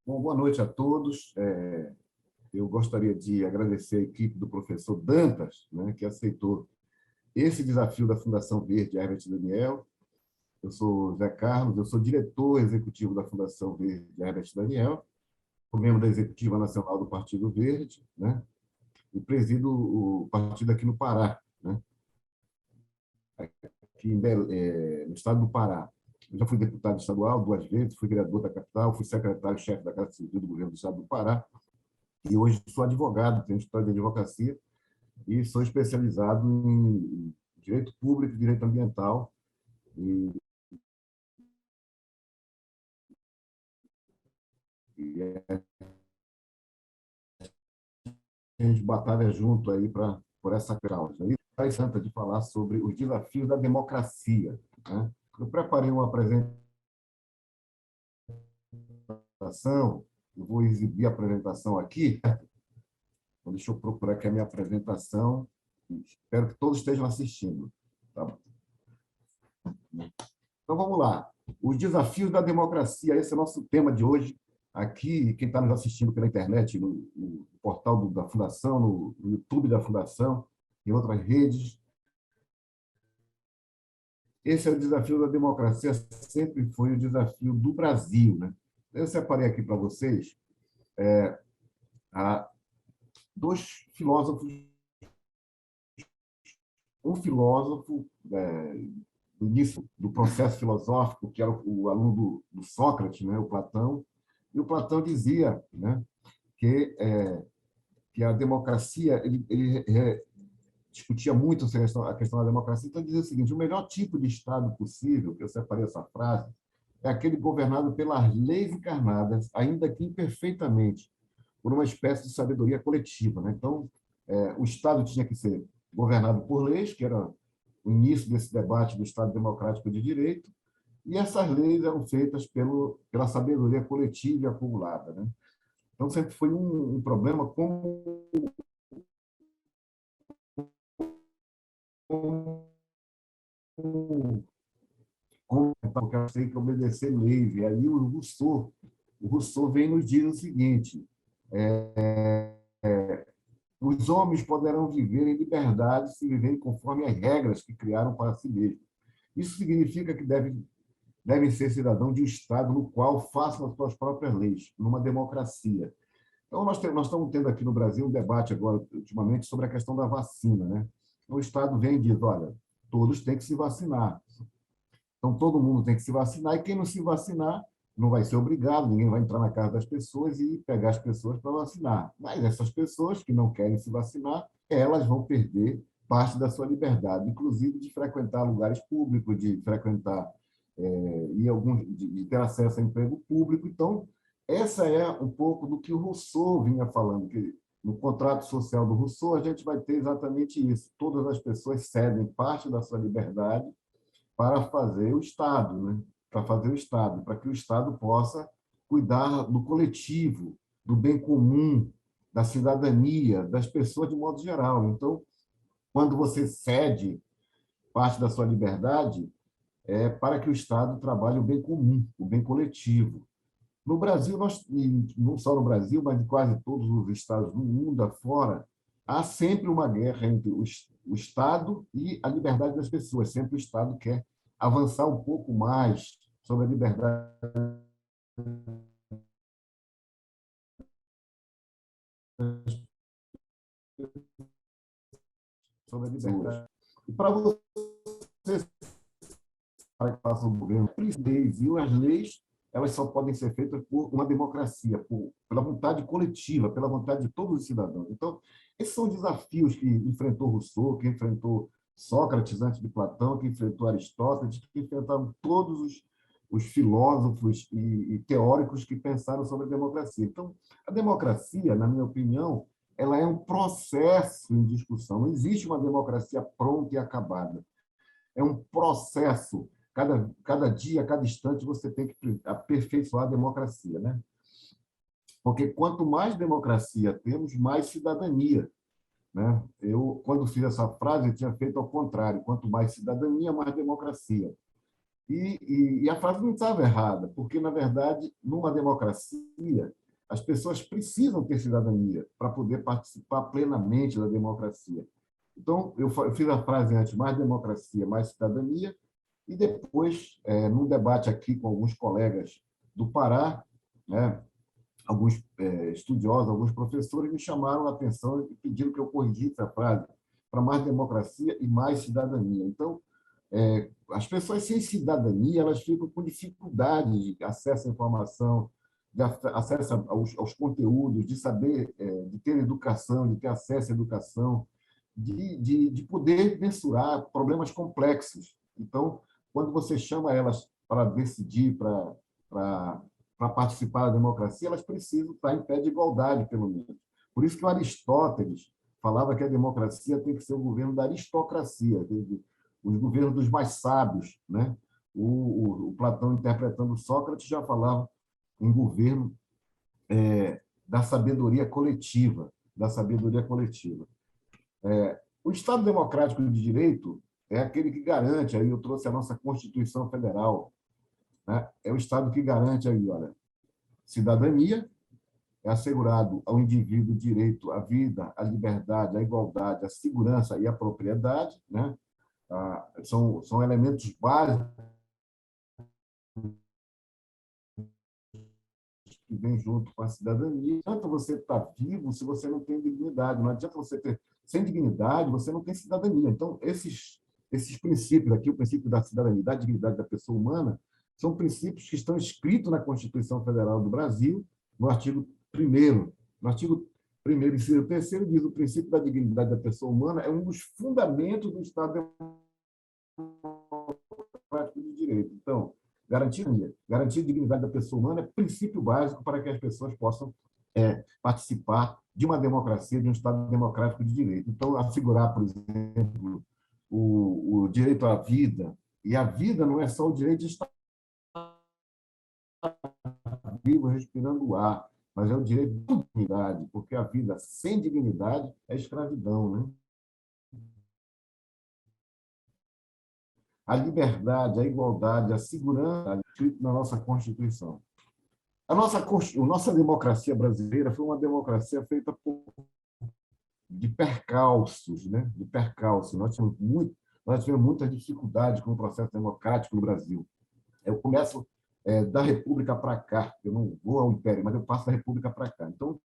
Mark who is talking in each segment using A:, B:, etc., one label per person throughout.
A: Bom, boa noite a todos. Eu gostaria de agradecer a equipe do professor Dantas, né, que aceitou esse desafio da Fundação Verde Herbert Daniel. Eu sou Zé Carlos, eu sou diretor executivo da Fundação Verde Herbert Daniel, sou membro da Executiva Nacional do Partido Verde, né, e presido o partido aqui no Pará, né, aqui no estado do Pará. Eu já fui deputado estadual 2 vezes, fui vereador da capital, fui secretário-chefe da Casa Civil do governo do estado do Pará, e hoje sou advogado, tenho história de advocacia e sou especializado em direito público e direito ambiental. E, e a gente batalha junto aí por essa causa. E faz santa de falar sobre os desafios da democracia, né? Eu preparei uma apresentação, eu vou exibir a apresentação aqui. Então, deixa eu procurar aqui a minha apresentação. Espero que todos estejam assistindo. Tá? Então, vamos lá. Os desafios da democracia, esse é o nosso tema de hoje. Aqui, quem está nos assistindo pela internet, no portal da Fundação, no YouTube da Fundação, em outras redes. Esse é o desafio da democracia, sempre foi o desafio do Brasil, né? Eu separei aqui para vocês dois filósofos. Um filósofo do início do processo filosófico, que era o aluno do Sócrates, né, o Platão, e o Platão dizia, né, que a democracia, ele discutia muito a questão da democracia, então dizia o seguinte: o melhor tipo de Estado possível, que eu separei essa frase, é aquele governado pelas leis encarnadas, ainda que imperfeitamente, por uma espécie de sabedoria coletiva, né? Então, o Estado tinha que ser governado por leis, que era o início desse debate do Estado Democrático de Direito, e essas leis eram feitas pela sabedoria coletiva e acumulada, né? Então, sempre foi um problema porque eu sei que obedecer leis. E aí o Rousseau vem e nos diz o seguinte: os homens poderão viver em liberdade se viverem conforme as regras que criaram para si mesmos. Isso significa que devem ser cidadãos de um Estado no qual façam as suas próprias leis, numa democracia. Então, nós estamos tendo aqui no Brasil um debate agora, ultimamente, sobre a questão da vacina, né? O Estado vem e diz: olha, todos têm que se vacinar. Então, todo mundo tem que se vacinar, e quem não se vacinar não vai ser obrigado, ninguém vai entrar na casa das pessoas e pegar as pessoas para vacinar. Mas essas pessoas que não querem se vacinar, elas vão perder parte da sua liberdade, inclusive de frequentar lugares públicos, de frequentar de ter acesso a emprego público. Então, essa é um pouco do que o Rousseau vinha falando, que no contrato social do Rousseau a gente vai ter exatamente isso: todas as pessoas cedem parte da sua liberdade para fazer o Estado, né? Para que o Estado possa cuidar do coletivo, do bem comum, da cidadania, das pessoas de modo geral. Então, quando você cede parte da sua liberdade, é para que o Estado trabalhe o bem comum, o bem coletivo. No Brasil, não só no Brasil, mas em quase todos os estados do mundo afora, há sempre uma guerra entre o Estado e a liberdade das pessoas. Sempre o Estado quer avançar um pouco mais sobre a liberdade sobre a liberdade. E para você, para que faça o governo, as leis, elas só podem ser feitas por uma democracia, pela vontade coletiva, pela vontade de todos os cidadãos. Então, esses são desafios que enfrentou Rousseau, que enfrentou Sócrates antes de Platão, que enfrentou Aristóteles, que enfrentaram todos os filósofos e teóricos que pensaram sobre a democracia. Então, a democracia, na minha opinião, ela é um processo em discussão. Não existe uma democracia pronta e acabada. É um processo. Cada dia, cada instante, você tem que aperfeiçoar a democracia, né? Porque quanto mais democracia temos, mais cidadania, né? Eu, quando fiz essa frase, eu tinha feito ao contrário: quanto mais cidadania, mais democracia. E a frase não estava errada, porque, na verdade, numa democracia, as pessoas precisam ter cidadania para poder participar plenamente da democracia. Então, eu fiz a frase antes, mais democracia, mais cidadania, e depois, num debate aqui com alguns colegas do Pará, né, alguns estudiosos, alguns professores me chamaram a atenção e pediram que eu corrigisse a frase para mais democracia e mais cidadania. Então, as pessoas sem cidadania elas ficam com dificuldade de acesso à informação, de acesso aos conteúdos, de saber, de ter educação, de ter acesso à educação, de poder mensurar problemas complexos. Então, quando você chama elas para decidir, para participar da democracia, elas precisam estar em pé de igualdade, pelo menos. Por isso que o Aristóteles falava que a democracia tem que ser o governo da aristocracia, os governos dos mais sábios, né? O Platão, interpretando Sócrates, já falava em governo da sabedoria coletiva, da sabedoria coletiva. O Estado Democrático de Direito é aquele que garante, aí eu trouxe a nossa Constituição Federal, né? É o Estado que garante aí, olha, cidadania, é assegurado ao indivíduo o direito à vida, à liberdade, à igualdade, à segurança e à propriedade, né? São elementos básicos que vêm junto com a cidadania. Não adianta você estar vivo se você não tem dignidade, não adianta você ter... Sem dignidade, você não tem cidadania. Então, esses princípios aqui, o princípio da cidadania, da dignidade da pessoa humana, são princípios que estão escritos na Constituição Federal do Brasil, no artigo 1º. No artigo 1º, inciso 3º, diz: o princípio da dignidade da pessoa humana é um dos fundamentos do Estado democrático de direito. Então, garantir a dignidade da pessoa humana é princípio básico para que as pessoas possam participar de uma democracia, de um Estado democrático de direito. Então, assegurar, por exemplo, o direito à vida, e a vida não é só o direito de estar vivo, respirando o ar, mas é o direito de dignidade, porque a vida sem dignidade é escravidão, né? A liberdade, a igualdade, a segurança, escrito na nossa Constituição. A nossa democracia brasileira foi uma democracia feita de percalços, né? De percalços. Nós tivemos muita dificuldade com o processo democrático no Brasil. Eu começo da República para cá, eu não vou ao Império, mas eu passo da República para cá. Então,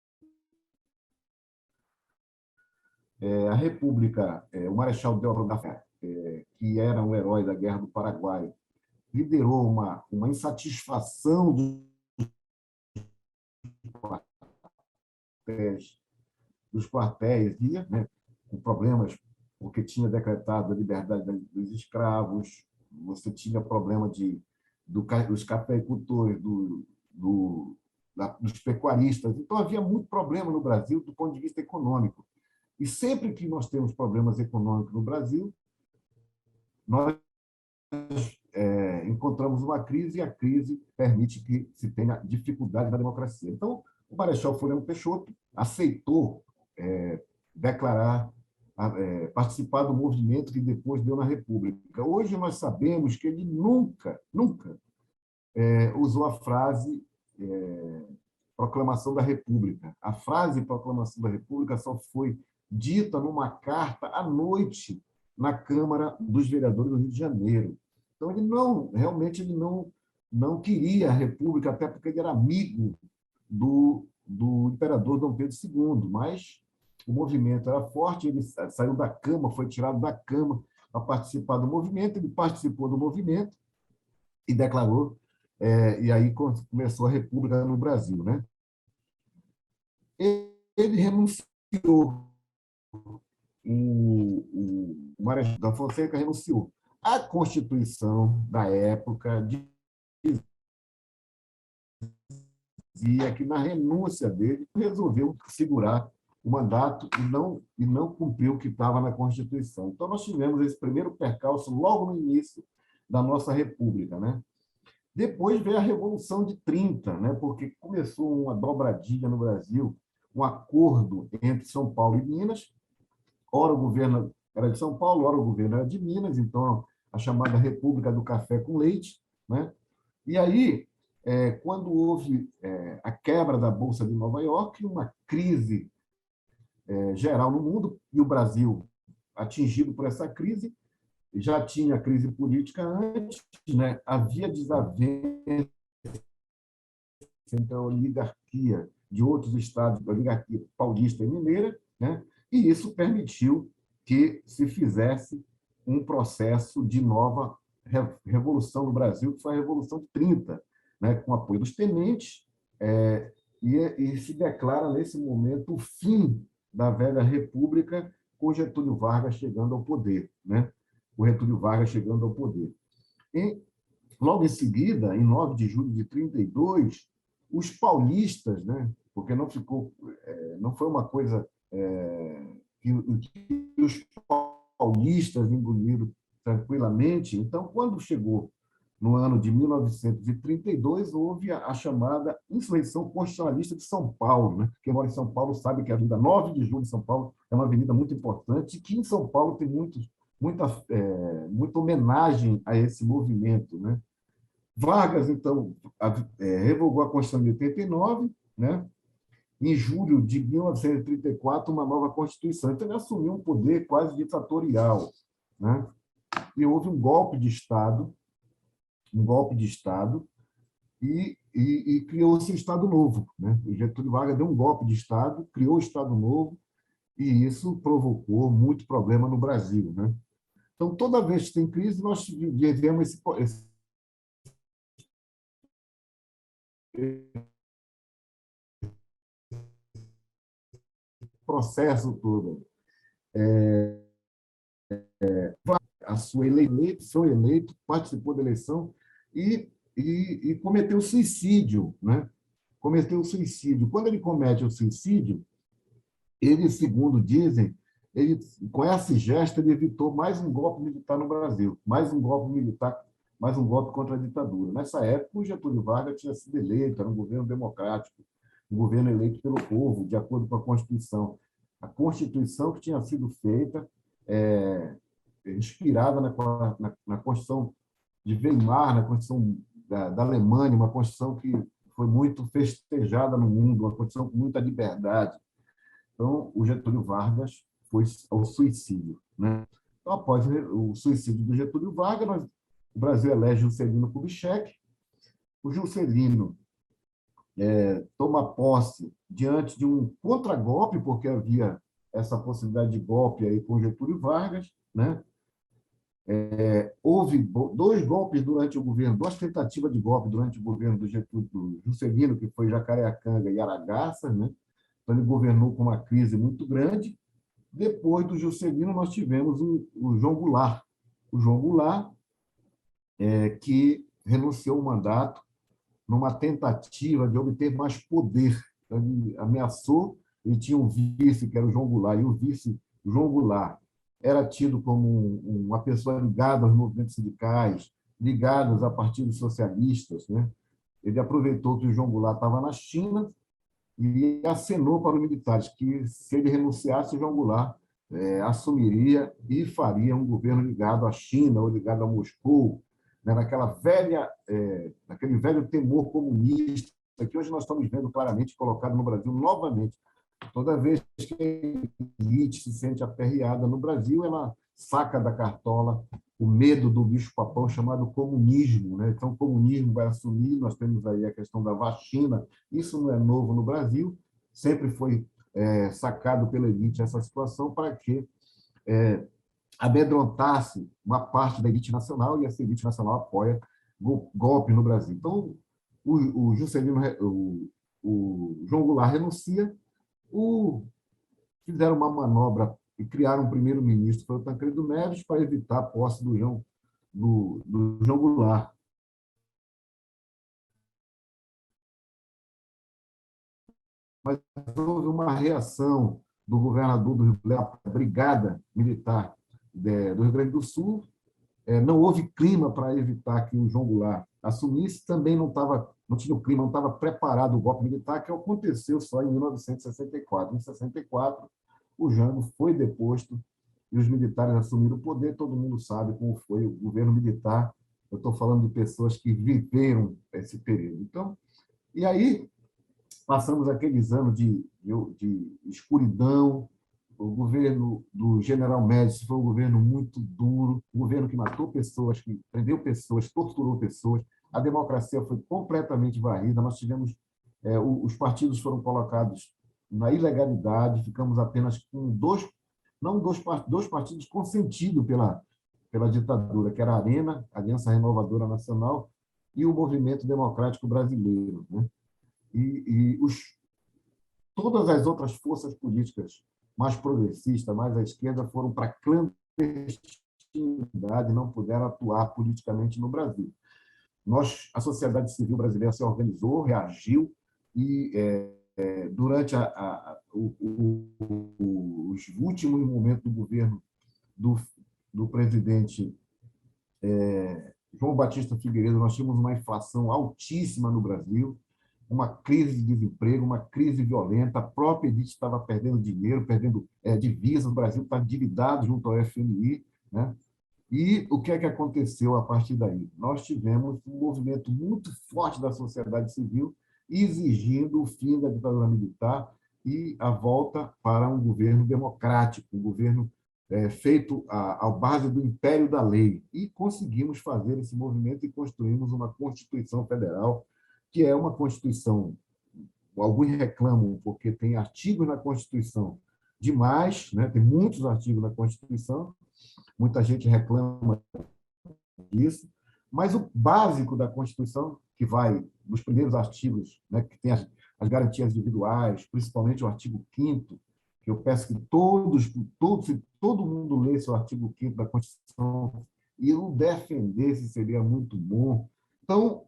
A: a República, o Marechal Deodoro da Fé, que era um herói da Guerra do Paraguai, liderou uma insatisfação dos quartéis, né, com problemas, porque tinha decretado a liberdade dos escravos, você tinha problema dos cafeicultores, dos pecuaristas. Então, havia muito problema no Brasil do ponto de vista econômico. E sempre que nós temos problemas econômicos no Brasil, nós encontramos uma crise, e a crise permite que se tenha dificuldade na democracia. Então, o Marechal Floriano Peixoto aceitou declarar, participar do movimento que depois deu na República. Hoje nós sabemos que ele nunca usou a frase Proclamação da República. A frase Proclamação da República só foi dita numa carta à noite na Câmara dos Vereadores do Rio de Janeiro. Então, realmente ele não queria a República, até porque ele era amigo do imperador Dom Pedro II, mas o movimento era forte, ele saiu da cama, foi tirado da cama para participar do movimento, ele participou do movimento e declarou, e aí começou a República no Brasil, né? Ele renunciou, o Marechal da Fonseca renunciou. A Constituição da época dizia que, na renúncia dele, resolveu segurar o mandato e não cumpriu o que estava na Constituição. Então, nós tivemos esse primeiro percalço logo no início da nossa República, né? Depois veio a Revolução de 30, né? Porque começou uma dobradinha no Brasil, um acordo entre São Paulo e Minas. Ora o governo era de São Paulo, ora o governo era de Minas, então a chamada República do Café com Leite, né? E aí, quando houve a quebra da Bolsa de Nova York, uma crise geral no mundo, e o Brasil atingido por essa crise, já tinha crise política antes, né? Havia desavença entre a oligarquia de outros estados, a oligarquia paulista e mineira, né? E isso permitiu que se fizesse um processo de nova revolução no Brasil, que foi a Revolução de 30, né? Com o apoio dos tenentes, e se declara, nesse momento, o fim da velha República, com Getúlio Vargas chegando ao poder, né? O Getúlio Vargas chegando ao poder. E, logo em seguida, em 9 de julho de 32, os paulistas, né? Porque não foi uma coisa que os paulistas engoliram tranquilamente. Então, quando chegou no ano de 1932, houve a chamada Insurreição Constitucionalista de São Paulo, né? Quem mora em São Paulo sabe que a Avenida 9 de Julho de São Paulo é uma avenida muito importante, e que em São Paulo tem muita homenagem a esse movimento, né? Vargas, então, revogou a Constituição de 89, né? Em julho de 1934, uma nova Constituição. Então, ele assumiu um poder quase ditatorial, né? E houve um golpe de Estado, e criou-se o Estado Novo, né? O Getúlio Vargas deu um golpe de Estado, criou o Estado Novo, e isso provocou muito problema no Brasil, né? Então, toda vez que tem crise, nós vivemos esse processo todo. Foi eleito, participou da eleição e cometeu suicídio, né? Cometeu suicídio. Quando ele comete o suicídio, ele, segundo dizem, ele, com esse gesto, ele evitou mais um golpe militar no Brasil, mais um golpe militar, mais um golpe contra a ditadura. Nessa época, o Getúlio Vargas tinha sido eleito, era um governo democrático, um governo eleito pelo povo, de acordo com a Constituição. A Constituição que tinha sido feita, inspirada na Constituição de Weimar, na Constituição da Alemanha, uma Constituição que foi muito festejada no mundo, uma Constituição com muita liberdade. Então, o Getúlio Vargas foi ao suicídio, né? Então, após o suicídio do Getúlio Vargas, o Brasil elege Juscelino Kubitschek. O Juscelino toma posse diante de um contragolpe, porque havia essa possibilidade de golpe aí com Getúlio Vargas, né? Houve 2 golpes durante o governo, 2 tentativas de golpe durante o governo do Juscelino, que foi Jacareacanga e Aragaças, né? Então, ele governou com uma crise muito grande. Depois do Juscelino, nós tivemos o João Goulart. O João Goulart, que renunciou ao mandato numa tentativa de obter mais poder. Então, ele ameaçou, ele tinha um vice, que era o João Goulart, e o vice, o João Goulart, era tido como uma pessoa ligada aos movimentos sindicais, ligados a partidos socialistas, né? Ele aproveitou que o João Goulart estava na China e acenou para os militares que, se ele renunciasse, o João Goulart assumiria e faria um governo ligado à China ou ligado a Moscou, né, naquele velho temor comunista que hoje nós estamos vendo claramente colocado no Brasil novamente. Toda vez que a elite se sente aperreada no Brasil, ela saca da cartola o medo do bicho-papão chamado comunismo, né? Então, o comunismo vai assumir, nós temos aí a questão da vacina, isso não é novo no Brasil, sempre foi sacado pela elite essa situação para que amedrontasse uma parte da elite nacional, e essa elite nacional apoia golpe no Brasil. Então, o Juscelino, o João Goulart renuncia, fizeram uma manobra e criaram um primeiro-ministro, foi o Tancredo Neves, para evitar a posse do João Goulart. Mas houve uma reação do governador do Rio Grande do Sul, a Brigada Militar do Rio Grande do Sul. Não houve clima para evitar que o João Goulart assumisse, também não tinha o clima, não estava preparado o golpe militar, que aconteceu só em 1964. Em 64, o Jango foi deposto e os militares assumiram o poder. Todo mundo sabe como foi o governo militar. Eu estou falando de pessoas que viveram esse período. Então, e aí passamos aqueles anos de escuridão. O governo do General Médici foi um governo muito duro, um governo que matou pessoas, que prendeu pessoas, torturou pessoas. A democracia foi completamente varrida. Nós tivemos, os partidos foram colocados na ilegalidade, ficamos apenas com dois, não dois partidos consentidos pela ditadura, que era a ARENA, Aliança Renovadora Nacional, e o Movimento Democrático Brasileiro, né? Todas as outras forças políticas mais progressistas, mais à esquerda, foram para a clandestinidade, não puderam atuar politicamente no Brasil. A sociedade civil brasileira se organizou, reagiu, e durante os últimos momentos do governo do presidente João Batista Figueiredo, nós tínhamos uma inflação altíssima no Brasil, uma crise de desemprego, uma crise violenta, a própria elite estava perdendo dinheiro, perdendo divisas, o Brasil está endividado junto ao FMI, né? E o que é que aconteceu a partir daí? Nós tivemos um movimento muito forte da sociedade civil exigindo o fim da ditadura militar e a volta para um governo democrático, um governo feito à base do império da lei. E conseguimos fazer esse movimento e construímos uma Constituição Federal, que é uma Constituição, alguns reclamam porque tem artigos na Constituição demais, né? Tem muitos artigos na Constituição, muita gente reclama disso, mas o básico da Constituição, que vai nos primeiros artigos, né, que tem as garantias individuais, principalmente o artigo 5º, que eu peço que se todo mundo lesse o artigo 5º da Constituição e o defendesse, seria muito bom. Então,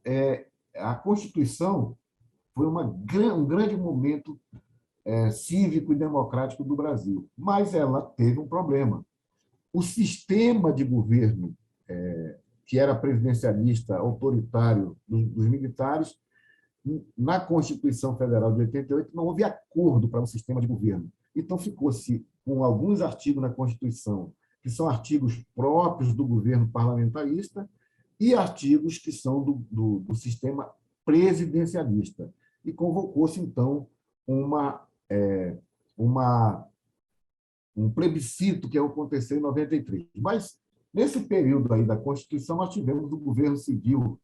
A: a Constituição foi um grande momento cívico e democrático do Brasil, mas ela teve um problema. O sistema de governo, que era presidencialista, autoritário dos militares, na Constituição Federal de 88 não houve acordo para um sistema de governo. Então, ficou-se com alguns artigos na Constituição, que são artigos próprios do governo parlamentarista, e artigos que são do sistema presidencialista. E convocou-se, então, um plebiscito que aconteceu em 93. Mas, nesse período aí da Constituição, nós tivemos o governo civil.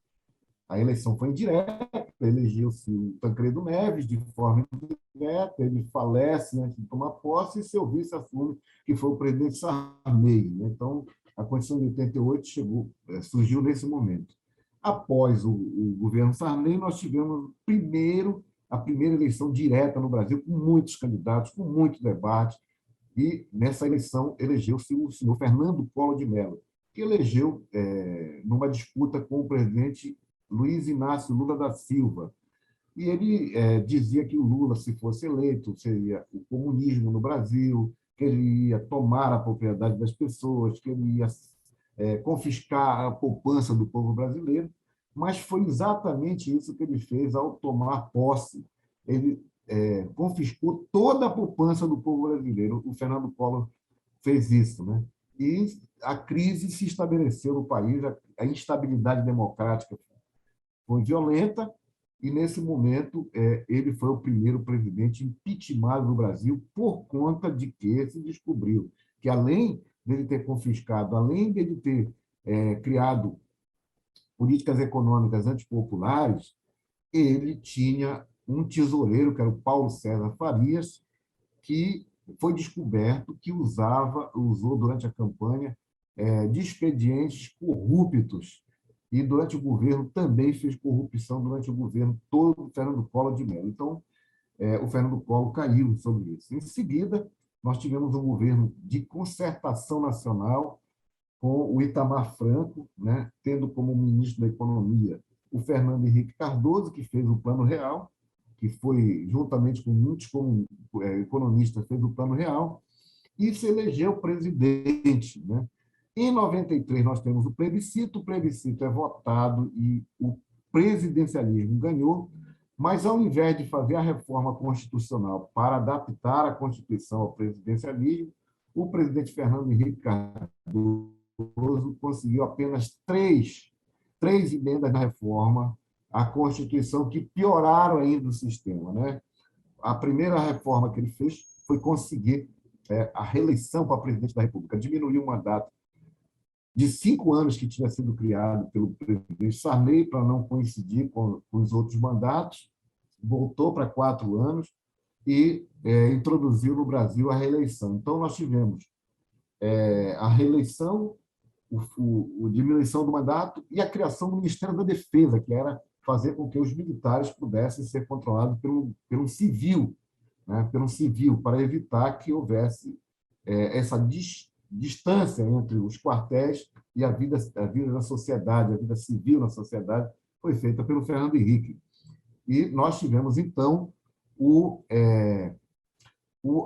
A: A eleição foi indireta, elegeu-se o Tancredo Neves de forma indireta, ele falece antes de tomar posse e seu vice assume, que foi o presidente Sarney. Então, a Constituição de 88 surgiu nesse momento. Após o governo Sarney, nós tivemos a primeira eleição direta no Brasil, com muitos candidatos, com muito debate, e nessa eleição elegeu-se o senhor Fernando Collor de Mello, que elegeu numa disputa com o presidente Luiz Inácio Lula da Silva. E ele dizia que o Lula, se fosse eleito, seria o comunismo no Brasil, que ele ia tomar a propriedade das pessoas, que ele ia confiscar a poupança do povo brasileiro, mas foi exatamente isso que ele fez ao tomar posse. Ele confiscou toda a poupança do povo brasileiro. O Fernando Collor fez isso, né? E a crise se estabeleceu no país, a instabilidade democrática foi violenta, e, nesse momento, ele foi o primeiro presidente impeachmentado no Brasil por conta de que se descobriu que, além dele ter confiscado, além dele ter criado políticas econômicas antipopulares, ele tinha um tesoureiro, que era o Paulo César Farias, que foi descoberto que usou durante a campanha de expedientes corruptos, e durante o governo também fez corrupção durante o governo todo do Fernando Collor de Mello. Então, o Fernando Collor caiu sobre isso. Em seguida, nós tivemos um governo de concertação nacional com o Itamar Franco, né, tendo como ministro da Economia o Fernando Henrique Cardoso, que fez o Plano Real, que foi, juntamente com muitos economistas, fez o Plano Real, e se elegeu presidente, né? Em 93, nós temos o plebiscito é votado e o presidencialismo ganhou, mas, ao invés de fazer a reforma constitucional para adaptar a Constituição ao presidencialismo, O presidente Fernando Henrique Cardoso conseguiu apenas três emendas na reforma à Constituição que pioraram ainda o sistema, né? A primeira reforma que ele fez foi conseguir a reeleição para presidente da República, diminuiu o mandato de 5 anos que tinha sido criado pelo presidente Sarney para não coincidir com os outros mandatos, voltou para 4 anos e introduziu no Brasil a reeleição. Então, nós tivemos a reeleição, a diminuição do mandato e a criação do Ministério da Defesa, que era fazer com que os militares pudessem ser controlados pelo civil, né, pelo civil, para evitar que houvesse essa distância entre os quartéis e a vida da sociedade, a vida civil na sociedade, foi feita pelo Fernando Henrique. E nós tivemos, então,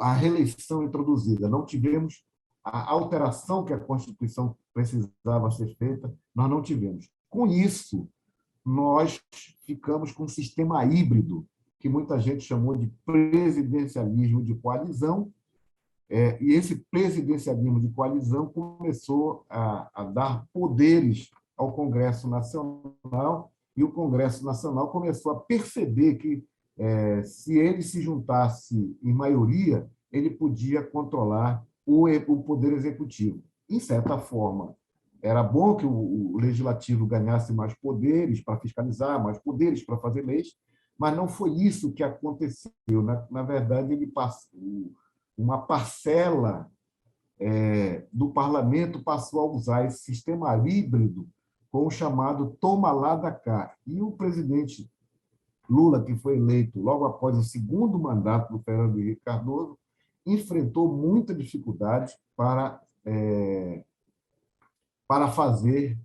A: a reeleição introduzida. Não tivemos a alteração que a Constituição precisava ser feita, nós não tivemos. Com isso, nós ficamos com um sistema híbrido, que muita gente chamou de presidencialismo de coalizão, e esse presidencialismo de coalizão começou a dar poderes ao Congresso Nacional, e o Congresso Nacional começou a perceber que, se ele se juntasse em maioria, ele podia controlar o Poder Executivo. Em certa forma, era bom que o Legislativo ganhasse mais poderes para fiscalizar, mais poderes para fazer leis, mas não foi isso que aconteceu. Na verdade, uma parcela do parlamento passou a usar esse sistema híbrido com o chamado toma lá da cá. E o presidente Lula, que foi eleito logo após o segundo mandato do Fernando Henrique Cardoso, enfrentou muita dificuldade para fazer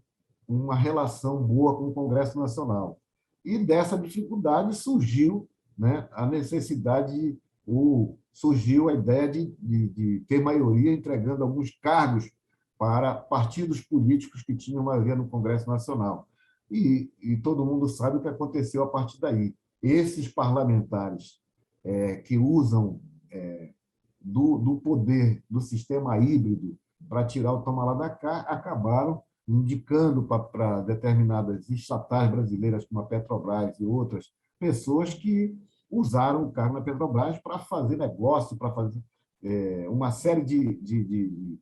A: uma relação boa com o Congresso Nacional. E dessa dificuldade surgiu, né, a necessidade, surgiu a ideia de ter maioria entregando alguns cargos para partidos políticos que tinham maioria no Congresso Nacional. E todo mundo sabe o que aconteceu a partir daí. Esses parlamentares que usam do poder do sistema híbrido para tirar o toma lá da cá, acabaram indicando para determinadas estatais brasileiras, como a Petrobras e outras pessoas que usaram o cargo na Petrobras para fazer negócio, para fazer uma série de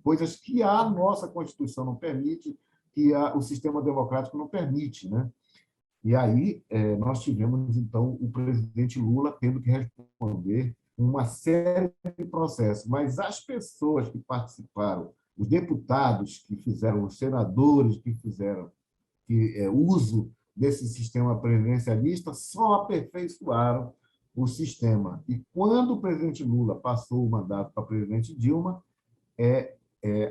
A: coisas que a nossa Constituição não permite, que o sistema democrático não permite, né? E aí nós tivemos, então, o presidente Lula tendo que responder uma série de processos, mas as pessoas que participaram, os deputados que fizeram, os senadores que fizeram uso desse sistema presidencialista, só aperfeiçoaram o sistema. E quando o presidente Lula passou o mandato para a presidente Dilma,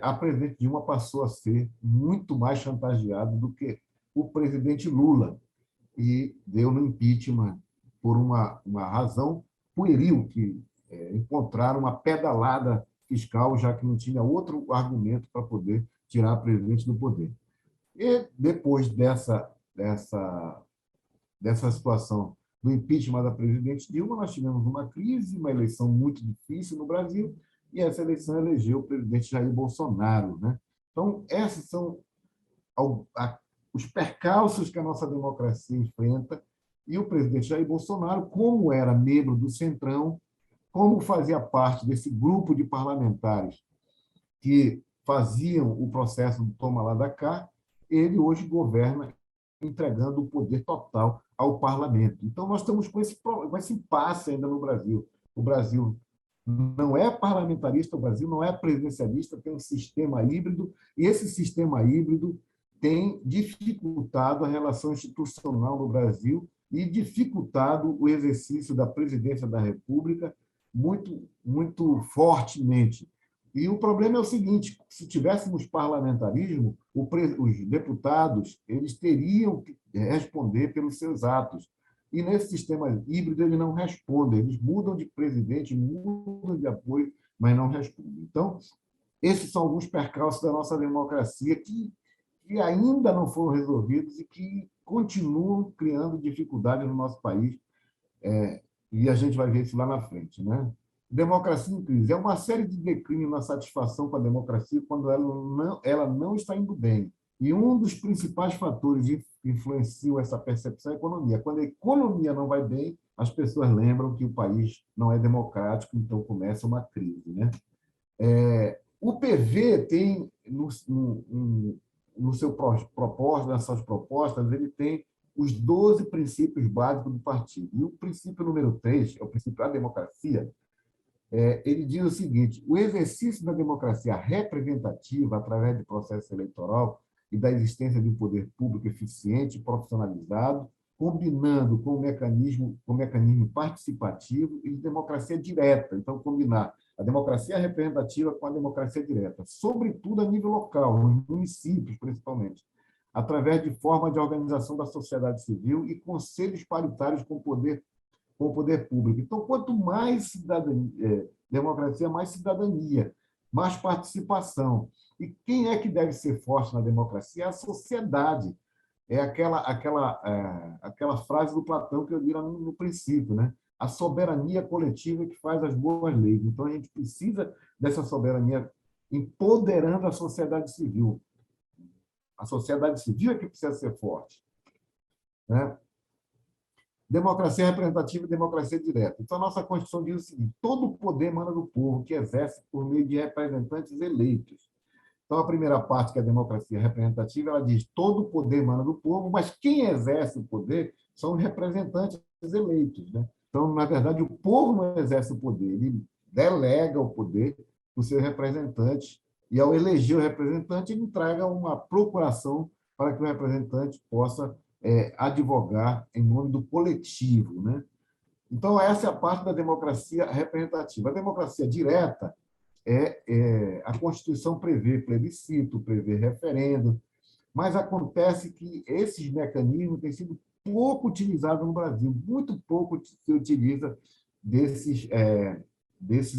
A: a presidente Dilma passou a ser muito mais chantageada do que o presidente Lula, e deu no impeachment por uma razão pueril, que encontraram uma pedalada fiscal, já que não tinha outro argumento para poder tirar a presidente do poder. E depois dessa situação do impeachment da presidente Dilma, nós tivemos uma crise, uma eleição muito difícil no Brasil, e essa eleição elegeu o presidente Jair Bolsonaro, né? Então, esses são os percalços que a nossa democracia enfrenta, e o presidente Jair Bolsonaro, como era membro do Centrão, como fazia parte desse grupo de parlamentares que faziam o processo do toma lá da cá, ele hoje governa entregando o poder total ao parlamento. Então, nós estamos com esse impasse ainda no Brasil. O Brasil não é parlamentarista, o Brasil não é presidencialista, tem um sistema híbrido, e esse sistema híbrido tem dificultado a relação institucional no Brasil e dificultado o exercício da presidência da República muito, muito fortemente. E o problema é o seguinte: se tivéssemos parlamentarismo, os deputados eles teriam que responder pelos seus atos. E nesse sistema híbrido eles não respondem, eles mudam de presidente, mudam de apoio, mas não respondem. Então, esses são alguns percalços da nossa democracia que ainda não foram resolvidos e que continuam criando dificuldades no nosso país, e a gente vai ver isso lá na frente, né? Democracia em crise. É uma série de declínios na satisfação com a democracia quando ela não está indo bem. E um dos principais fatores que influenciam essa percepção é a economia. Quando a economia não vai bem, as pessoas lembram que o país não é democrático, então começa uma crise, né? O PV tem, no seu propósito, nas suas propostas, ele tem os 12 princípios básicos do partido. E o princípio número 3, é o princípio da democracia, ele diz o seguinte: o exercício da democracia representativa através do processo eleitoral e da existência de um poder público eficiente e profissionalizado, combinando com o mecanismo participativo e de democracia direta. Então, combinar a democracia representativa com a democracia direta, sobretudo a nível local, nos municípios, principalmente, através de forma de organização da sociedade civil e conselhos paritários com o poder público. Então, quanto mais democracia, mais cidadania, mais participação. E quem é que deve ser forte na democracia? É a sociedade. É aquela frase do Platão que eu vi lá no princípio, né? A soberania coletiva que faz as boas leis. Então, a gente precisa dessa soberania empoderando a sociedade civil. A sociedade civil é que precisa ser forte, né? Democracia representativa e democracia direta. Então, a nossa Constituição diz o seguinte: todo o poder emana do povo, que exerce por meio de representantes eleitos. Então, a primeira parte, que é a democracia representativa, ela diz todo o poder emana do povo, mas quem exerce o poder são os representantes eleitos, né? Então, na verdade, o povo não exerce o poder, ele delega o poder para os seus representantes, e ao eleger o representante, ele entrega uma procuração para que o representante possa advogar em nome do coletivo, né? Então, essa é a parte da democracia representativa. A democracia direta a Constituição prevê plebiscito, prevê referendo, mas acontece que esses mecanismos têm sido pouco utilizados no Brasil, muito pouco se utiliza desses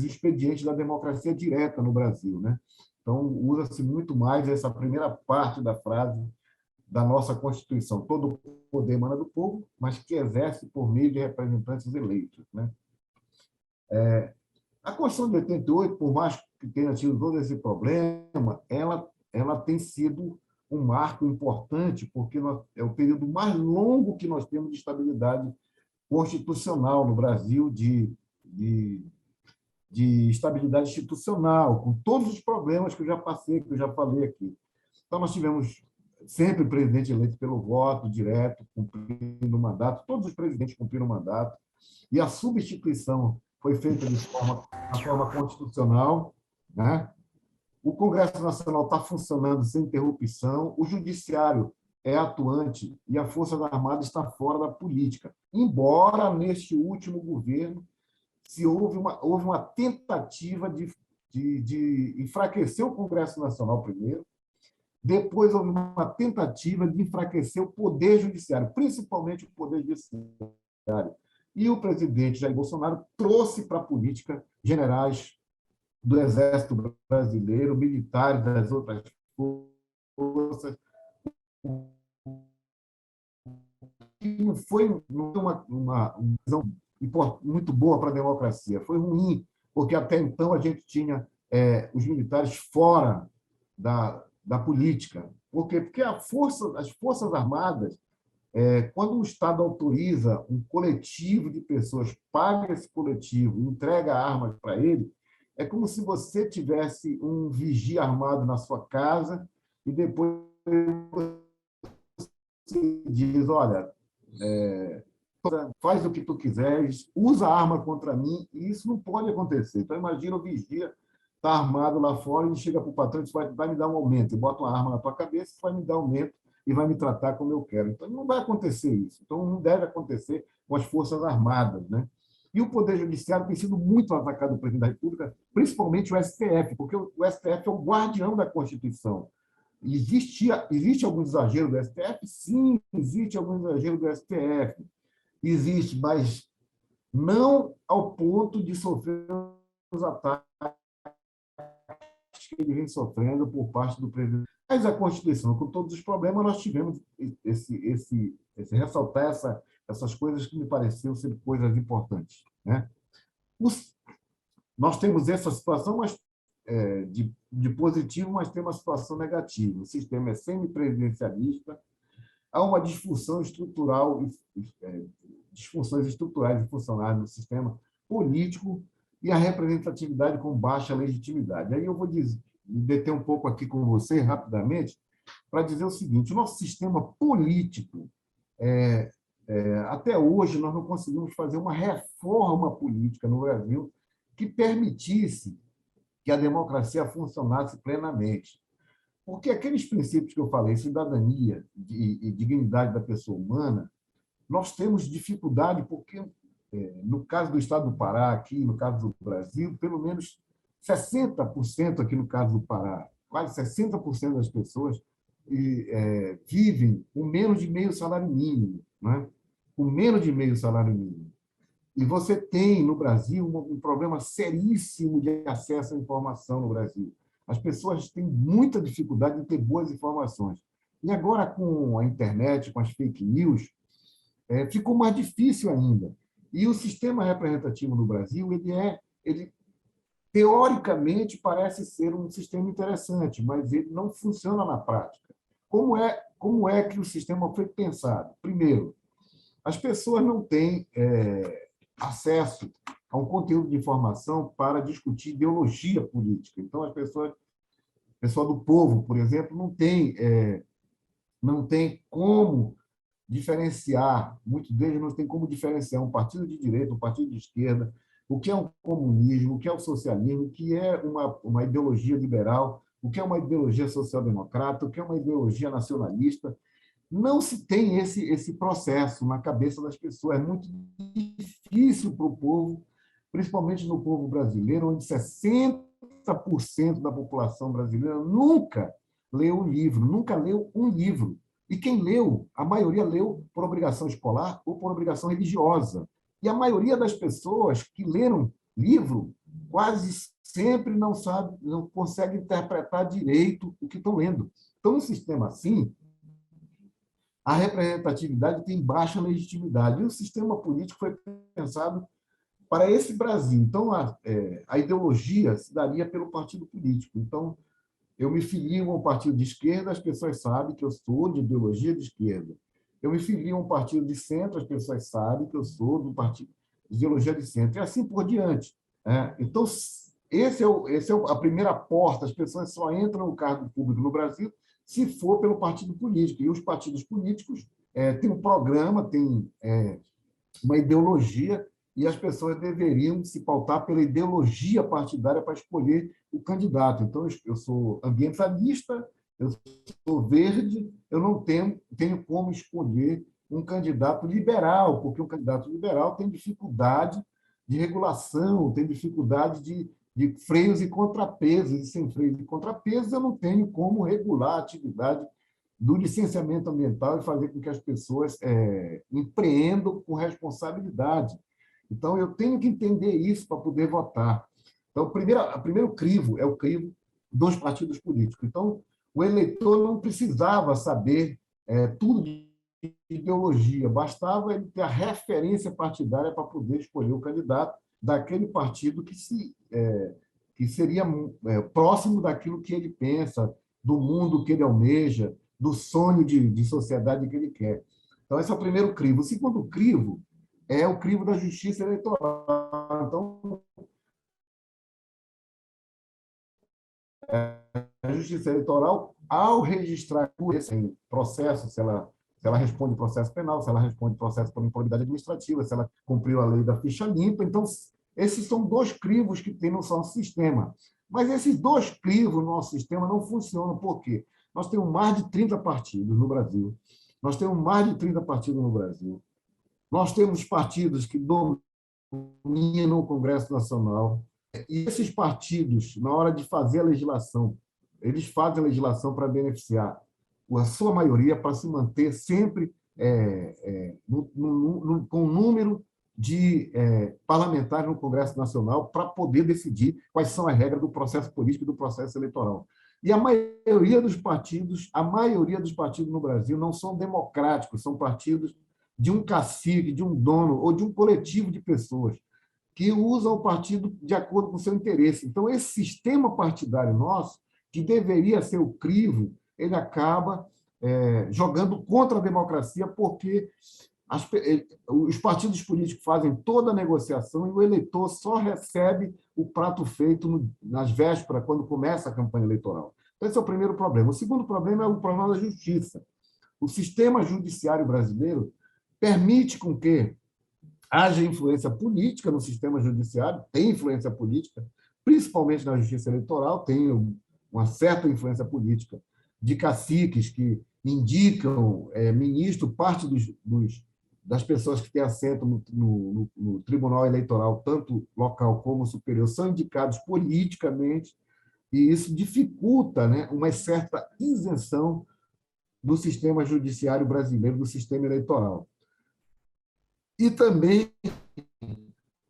A: expedientes da democracia direta no Brasil, né? Então, usa-se muito mais essa primeira parte da frase da nossa Constituição: todo o poder emana do povo, mas que exerce por meio de representantes eleitos, né? A Constituição de 88, por mais que tenha tido todo esse problema, ela tem sido um marco importante, porque é o período mais longo que nós temos de estabilidade constitucional no Brasil, de estabilidade institucional, com todos os problemas que eu já passei, que eu já falei aqui. Então, nós tivemos sempre presidente eleito pelo voto direto, cumprindo o mandato, todos os presidentes cumpriram o mandato, e a substituição foi feita de forma constitucional, né? O Congresso Nacional está funcionando sem interrupção, o Judiciário é atuante e a Força Armada está fora da política. Embora, neste último governo, houve uma tentativa de enfraquecer o Congresso Nacional primeiro, depois houve uma tentativa de enfraquecer o Poder Judiciário, principalmente o Poder Judiciário. E o presidente Jair Bolsonaro trouxe para a política generais do Exército Brasileiro, militares das outras forças. E não foi uma visão muito boa para a democracia, foi ruim, porque até então a gente tinha os militares fora da política. Por quê? Porque as Forças Armadas, quando o Estado autoriza um coletivo de pessoas, paga esse coletivo, entrega armas para ele, é como se você tivesse um vigia armado na sua casa e depois você diz: olha, faz o que tu quiseres, usa a arma contra mim, e isso não pode acontecer. Então, imagina o vigia está armado lá fora e chega para o patrão e diz: vai me dar um aumento, eu boto uma arma na tua cabeça, vai me dar um aumento e vai me tratar como eu quero. Então, não vai acontecer isso. Então, não deve acontecer com as Forças Armadas, né? E o Poder Judiciário tem sido muito atacado pelo presidente da República, principalmente o STF, porque o STF é o guardião da Constituição. Existe algum exagero do STF? Sim, existe algum exagero do STF. Existe, mas não ao ponto de sofrer os ataques que ele vem sofrendo por parte do presidente. Mas a Constituição, com todos os problemas, nós tivemos ressaltar essas coisas que me pareciam ser coisas importantes, né? Nós temos essa situação, mas de positivo, mas tem uma situação negativa. O sistema é semipresidencialista, há uma disfunção estrutural, disfunções estruturais e funcionais no sistema político e a representatividade com baixa legitimidade. Aí eu vou me deter um pouco aqui com você, rapidamente, para dizer o seguinte: o nosso sistema político, até hoje, nós não conseguimos fazer uma reforma política no Brasil que permitisse que a democracia funcionasse plenamente. Porque aqueles princípios que eu falei, cidadania e dignidade da pessoa humana, nós temos dificuldade porque, no caso do Estado do Pará, aqui no caso do Brasil, pelo menos 60% aqui no caso do Pará, quase 60% das pessoas vivem com menos de meio salário mínimo, né? Com menos de meio salário mínimo. E você tem, no Brasil, um problema seríssimo de acesso à informação no Brasil. As pessoas têm muita dificuldade de ter boas informações. E agora, com a internet, com as fake news, ficou mais difícil ainda. E o sistema representativo no Brasil, ele teoricamente parece ser um sistema interessante, mas ele não funciona na prática. Como é que o sistema foi pensado? Primeiro, as pessoas não têm acesso a um conteúdo de informação para discutir ideologia política. Então, as pessoas, o pessoal do povo, por exemplo, não tem como diferenciar, muitos deles não têm como diferenciar um partido de direita, um partido de esquerda, o que é um comunismo, o que é o socialismo, o que é uma ideologia liberal, o que é uma ideologia social-democrata, o que é uma ideologia nacionalista. Não se tem esse processo na cabeça das pessoas. É muito difícil para o povo, principalmente no povo brasileiro, onde 60% da população brasileira nunca leu um livro, nunca leu um livro. E quem leu, a maioria leu por obrigação escolar ou por obrigação religiosa. E a maioria das pessoas que leram livro quase sempre não consegue interpretar direito o que estão lendo. Então, um sistema assim, a representatividade tem baixa legitimidade. E o sistema político foi pensado para esse Brasil. Então, a ideologia se daria pelo partido político. Então, eu me filio a um partido de esquerda, as pessoas sabem que eu sou de ideologia de esquerda. Eu me filio a um partido de centro, as pessoas sabem que eu sou do partido de ideologia de centro. E assim por diante. Então, esse é a primeira porta. As pessoas só entram no cargo público no Brasil se for pelo partido político. E os partidos políticos têm um programa, têm uma ideologia, e as pessoas deveriam se pautar pela ideologia partidária para escolher o candidato. Então, eu sou ambientalista, eu sou verde, eu não tenho como escolher um candidato liberal, porque um candidato liberal tem dificuldade de regulação, tem dificuldade de freios e contrapesos, e sem freios e contrapesos eu não tenho como regular a atividade do licenciamento ambiental e fazer com que as pessoas empreendam com responsabilidade. Então, eu tenho que entender isso para poder votar. Então, o primeiro crivo é o crivo dos partidos políticos. Então, o eleitor não precisava saber tudo de ideologia, bastava ele ter a referência partidária para poder escolher o candidato daquele partido que seria próximo daquilo que ele pensa, do mundo que ele almeja, do sonho de sociedade que ele quer. Então, esse é o primeiro crivo. O segundo crivo é o crivo da justiça eleitoral. Então, a justiça eleitoral, ao registrar esse processo, se ela responde processo penal, se ela responde processo por improbidade administrativa, se ela cumpriu a lei da ficha limpa. Então, esses são dois crivos que tem no nosso sistema. Mas esses dois crivos no nosso sistema não funcionam. Por quê? Nós temos mais de 30 partidos no Brasil. Nós temos mais de 30 partidos no Brasil. Nós temos partidos que dominam o Congresso Nacional. E esses partidos, na hora de fazer a legislação, eles fazem a legislação para beneficiar a sua maioria, para se manter sempre com o número de parlamentares no Congresso Nacional para poder decidir quais são as regras do processo político e do processo eleitoral. E a maioria dos partidos no Brasil não são democráticos, são partidos de um cacique, de um dono ou de um coletivo de pessoas que usam o partido de acordo com o seu interesse. Então, esse sistema partidário nosso, que deveria ser o crivo, ele acaba jogando contra a democracia, porque os partidos políticos fazem toda a negociação e o eleitor só recebe o prato feito nas vésperas, quando começa a campanha eleitoral. Então, esse é o primeiro problema. O segundo problema é o problema da justiça. O sistema judiciário brasileiro permite com que haja influência política no sistema judiciário, tem influência política, principalmente na justiça eleitoral, tem uma certa influência política de caciques que indicam ministro, parte das pessoas que têm assento no Tribunal Eleitoral, tanto local como superior, são indicados politicamente, e isso dificulta, né, uma certa isenção do sistema judiciário brasileiro, do sistema eleitoral. E também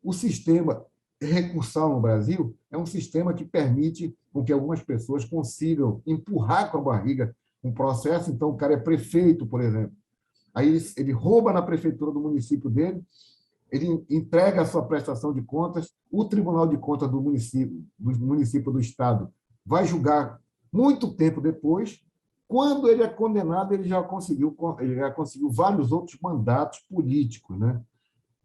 A: o sistema recursal no Brasil é um sistema que permite com que algumas pessoas consigam empurrar com a barriga um processo. Então, o cara é prefeito, por exemplo. Aí ele rouba na prefeitura do município dele, ele entrega a sua prestação de contas, o Tribunal de Contas do município do Estado vai julgar muito tempo depois. Quando ele é condenado, ele já conseguiu vários outros mandatos políticos, né?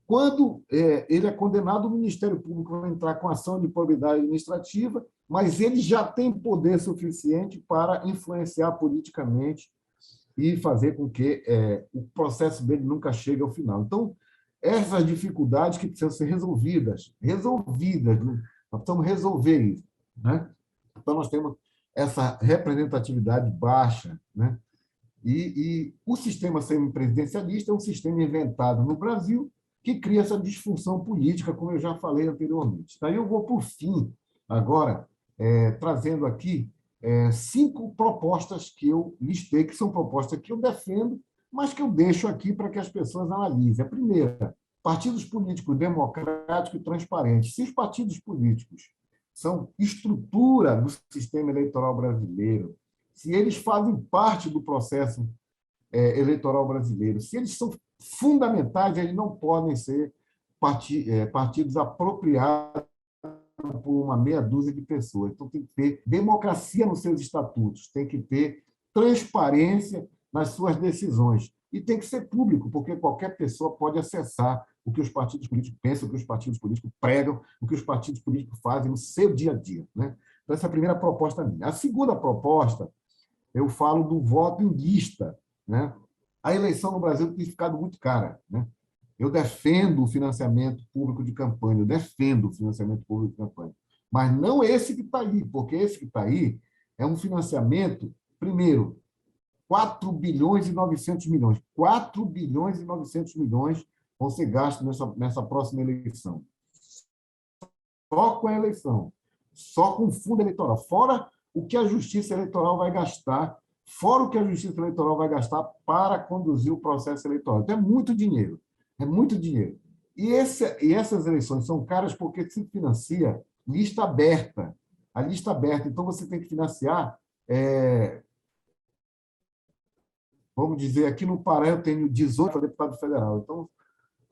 A: Quando ele é condenado, o Ministério Público vai entrar com ação de probidade administrativa, mas ele já tem poder suficiente para influenciar politicamente e fazer com que o processo dele nunca chegue ao final. Então, essas dificuldades que precisam ser resolvidas, né? Nós precisamos resolver isso, né? Então, nós temos essa representatividade baixa, né? E o sistema semipresidencialista é um sistema inventado no Brasil que cria essa disfunção política, como eu já falei anteriormente. Daí eu vou, por fim, agora, trazendo aqui 5 propostas que eu listei, que são propostas que eu defendo, mas que eu deixo aqui para que as pessoas analisem. A primeira, partidos políticos democráticos e transparentes. Se os partidos políticos são estrutura do sistema eleitoral brasileiro, se eles fazem parte do processo eleitoral brasileiro, se eles são fundamentais, eles não podem ser partidos apropriados por uma meia dúzia de pessoas. Então, tem que ter democracia nos seus estatutos, tem que ter transparência nas suas decisões. E tem que ser público, porque qualquer pessoa pode acessar o que os partidos políticos pensam, o que os partidos políticos pregam, o que os partidos políticos fazem no seu dia a dia, né? Então, essa é a primeira proposta minha. A segunda proposta, eu falo do voto em lista, né? A eleição no Brasil tem ficado muito cara, né? Eu defendo o financiamento público de campanha, mas não esse que está aí, porque esse que está aí é um financiamento, primeiro, 4 bilhões e 900 milhões. 4 bilhões e 900 milhões vão ser gastos nessa próxima eleição. Só com a eleição, só com o fundo eleitoral, fora o que a Justiça Eleitoral vai gastar, para conduzir o processo eleitoral. Então, é muito dinheiro. E essas eleições são caras porque se financia lista aberta. A lista aberta. Então, você tem que financiar... vamos dizer, aqui no Pará eu tenho 18 deputados federal. Então,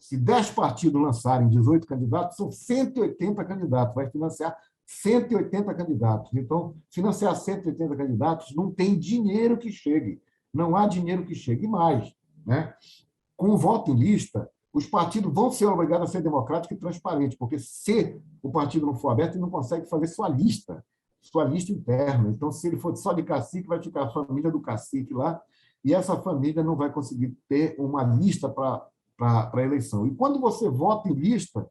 A: se 10 partidos lançarem 18 candidatos, são 180 candidatos. Vai financiar 180 candidatos. Então, financiar 180 candidatos não tem dinheiro que chegue. Não há dinheiro que chegue. E mais, né? Com o voto em lista, os partidos vão ser obrigados a ser democráticos e transparentes, porque se o partido não for aberto, ele não consegue fazer sua lista interna. Então, se ele for só de cacique, vai ficar a família do cacique lá, e essa família não vai conseguir ter uma lista para a eleição. E quando você vota em lista,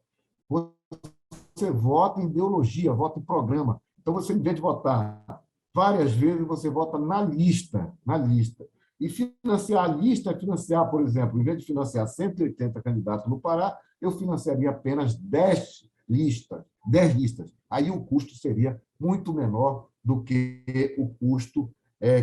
A: você vota em ideologia, vota em programa. Então, você, em vez de votar várias vezes, você vota na lista. E financiar a lista é financiar, por exemplo, em vez de financiar 180 candidatos no Pará, eu financiaria apenas 10 listas. Aí o custo seria muito menor do que o custo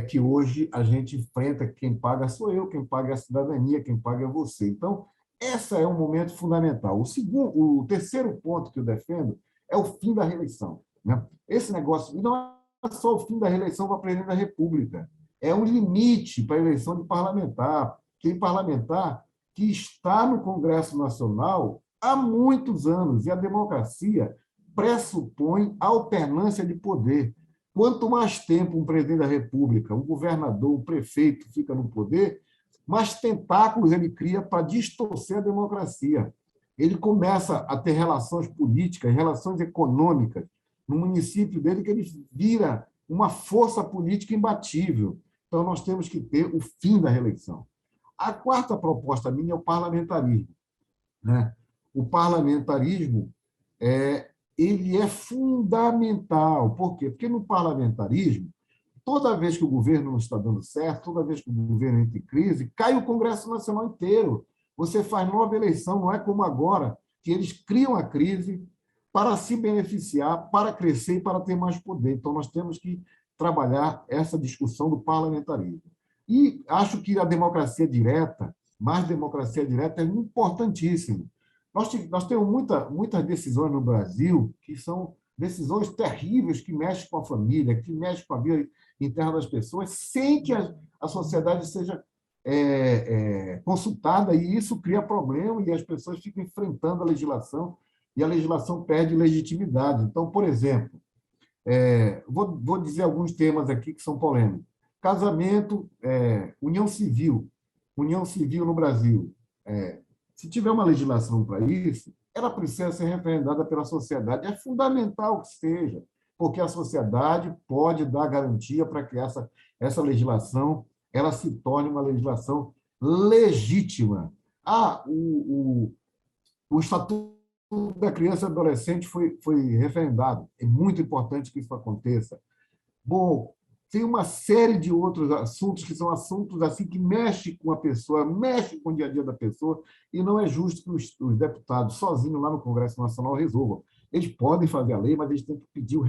A: que hoje a gente enfrenta. Quem paga sou eu, quem paga é a cidadania, quem paga é você. Então, esse é um momento fundamental. O terceiro ponto que eu defendo é o fim da reeleição, né? Esse negócio não é só o fim da reeleição para presidente da República, é um limite para a eleição de parlamentar. Tem parlamentar que está no Congresso Nacional há muitos anos, e a democracia pressupõe alternância de poder. Quanto mais tempo um presidente da República, um governador, um prefeito fica no poder, mais tentáculos ele cria para distorcer a democracia. Ele começa a ter relações políticas, relações econômicas no município dele, que ele vira uma força política imbatível. Então, nós temos que ter o fim da reeleição. A quarta proposta minha é o parlamentarismo, né? O parlamentarismo ele é fundamental. Por quê? Porque no parlamentarismo, toda vez que o governo não está dando certo, toda vez que o governo entra em crise, cai o Congresso Nacional inteiro. Você faz nova eleição, não é como agora, que eles criam a crise para se beneficiar, para crescer e para ter mais poder. Então, nós temos que trabalhar essa discussão do parlamentarismo. E acho que a democracia direta, mais democracia direta, é importantíssimo. Nós temos muitas decisões no Brasil que são decisões terríveis que mexem com a família, que mexem com a vida interna das pessoas, sem que a sociedade seja consultada, e isso cria problema, e as pessoas ficam enfrentando a legislação, e a legislação perde legitimidade. Então, por exemplo, vou dizer alguns temas aqui que são polêmicos. Casamento, união civil no Brasil. Se tiver uma legislação para isso, ela precisa ser referendada pela sociedade. É fundamental que seja, porque a sociedade pode dar garantia para que essa legislação ela se torne uma legislação legítima. O Estatuto da Criança e do Adolescente foi referendado. É muito importante que isso aconteça. Bom, tem uma série de outros assuntos que são assuntos assim que mexem com a pessoa, mexem com o dia a dia da pessoa, e não é justo que os deputados sozinhos lá no Congresso Nacional resolvam. Eles podem fazer a lei, mas eles têm que pedir o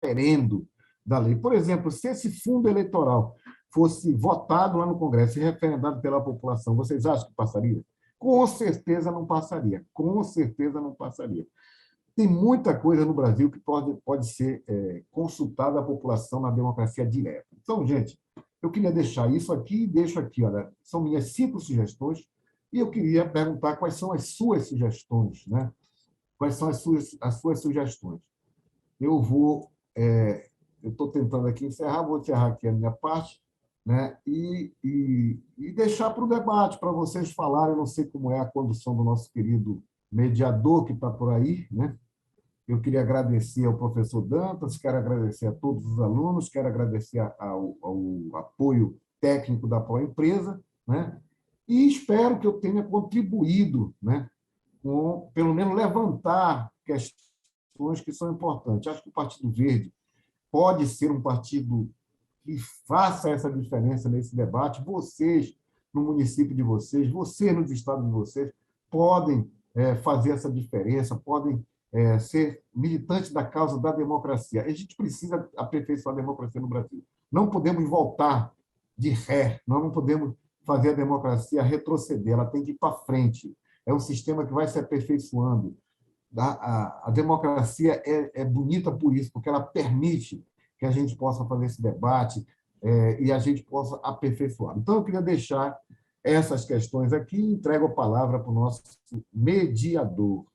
A: referendo da lei. Por exemplo, se esse fundo eleitoral fosse votado lá no Congresso e referendado pela população, vocês acham que passaria? Com certeza não passaria. Com certeza não passaria. Tem muita coisa no Brasil que pode ser consultada à população na democracia direta. Então, gente, eu queria deixar isso aqui e deixo aqui, olha, são minhas 5 sugestões, e eu queria perguntar quais são as suas sugestões, né? Quais são as suas sugestões? Eu estou tentando aqui encerrar, vou encerrar aqui a minha parte, né? E deixar para o debate, para vocês falarem. Eu não sei como é a condução do nosso querido mediador que está por aí, né? Eu queria agradecer ao professor Dantas, quero agradecer a todos os alunos, quero agradecer ao apoio técnico da Proempresa, né? E espero que eu tenha contribuído, né, com, pelo menos, levantar questões que são importantes. Acho que o Partido Verde pode ser um partido que faça essa diferença nesse debate. Vocês, no município de vocês, vocês nos estados de vocês, podem fazer essa diferença, podem ser militantes da causa da democracia. A gente precisa aperfeiçoar a democracia no Brasil. Não podemos voltar de ré, nós não podemos fazer a democracia retroceder, ela tem que ir para frente. É um sistema que vai se aperfeiçoando. A democracia é bonita por isso, porque ela permite que a gente possa fazer esse debate e a gente possa aperfeiçoar. Então, eu queria deixar essas questões aqui e entrego a palavra para o nosso mediador.